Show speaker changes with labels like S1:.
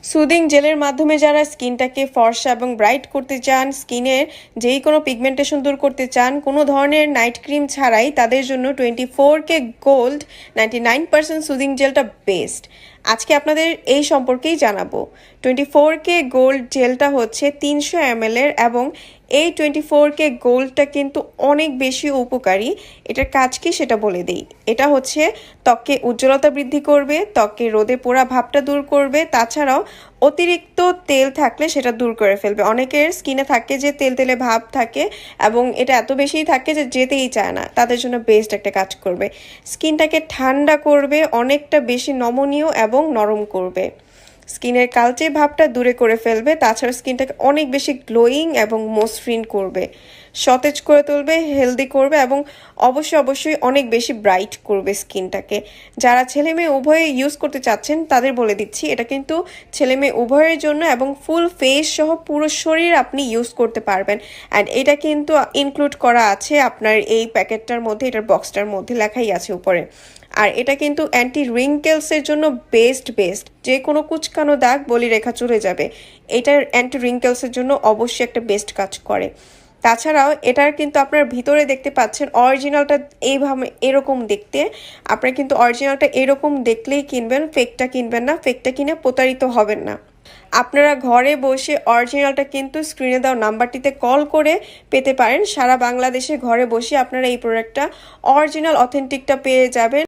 S1: Soothing জেলের মাধ্যমে যারা স্কিনটাকে ফর্সা এবং ব্রাইট করতে চান, স্কিনের যেই কোনো পিগমেন্টেশন দূর করতে চান, কোনো ধরনের নাইট ক্রিম ছাড়াই, তাদের জন্য 24K গোল্ড 99% সুদিং জেলটা বেস্ট। আজকে আপনাদের এই সম্পর্কেই জানাবো। 24K গোল্ড জেলটা হচ্ছে 300 ml এর এবং এই 24K গোল্ডটা কিন্তু অনেক বেশি উপকারী। এটার কাজ কি সেটা বলে দিই। এটা হচ্ছে ত্বকে উজ্জ্বলতা বৃদ্ধি করবে, ত্বকে রোদে পোড়া ভাবটা দূর করবে, তাছাড়াও অতিরিক্ত তেল থাকলে সেটা দূর করে ফেলবে। অনেকের স্কিনে থাকে যে তেল তেলে ভাব থাকে এবং এটা এত বেশিই থাকে যে যেতেই চায় না, তাদের জন্য বেস্ট একটা কাজ করবে। স্কিনটাকে ঠান্ডা করবে, অনেকটা বেশি নমনীয় এবং নরম করবে, স্কিনের কালচে ভাবটা দূরে করে ফেলবে, তাছাড়া স্কিনটাকে অনেক বেশি গ্লোয়িং এবং মসৃণ করবে, সতেজ করে তুলবে, হেলদি করবে এবং অবশ্যই অনেক বেশি ব্রাইট করবে স্কিনটাকে। যারা ছেলে মেয়ে উভয়ে ইউজ করতে চাচ্ছেন তাদের বলে দিচ্ছি, এটা কিন্তু ছেলে মেয়ে উভয়ের জন্য এবং ফুল ফেস সহ পুরো শরীর আপনি ইউজ করতে পারবেন। অ্যান্ড এটা কিন্তু ইনক্লুড করা আছে আপনার এই প্যাকেটটার মধ্যে, এটার বক্সটার মধ্যে লেখাই আছে উপরে। আর এটা কিন্তু অ্যান্টি রিঙ্কেলসের জন্য বেস্ট। যে কোনো কুচকানো দাগ বলি রেখা চলে যাবে, এটার অ্যান্টি রিঙ্কেলসের জন্য অবশ্যই একটা বেস্ট কাজ করে। তাছাড়াও এটার কিন্তু আপনার ভিতরে দেখতে পাচ্ছেন অরিজিনালটা এইভাবে এরকম দেখতে, আপনারা কিন্তু অরিজিনালটা এরকম দেখলেই কিনবেন, ফেকটা কিনবেন না, ফেকটা কিনে প্রতারিত হবেন না। আপনারা ঘরে বসে অরিজিনালটা কিন্তু স্ক্রিনে দেওয়া নাম্বারটিতে কল করে পেতে পারেন। সারা বাংলাদেশে ঘরে বসে আপনারা এই প্রোডাক্টটা অরিজিনাল অথেন্টিকটা পেয়ে যাবেন।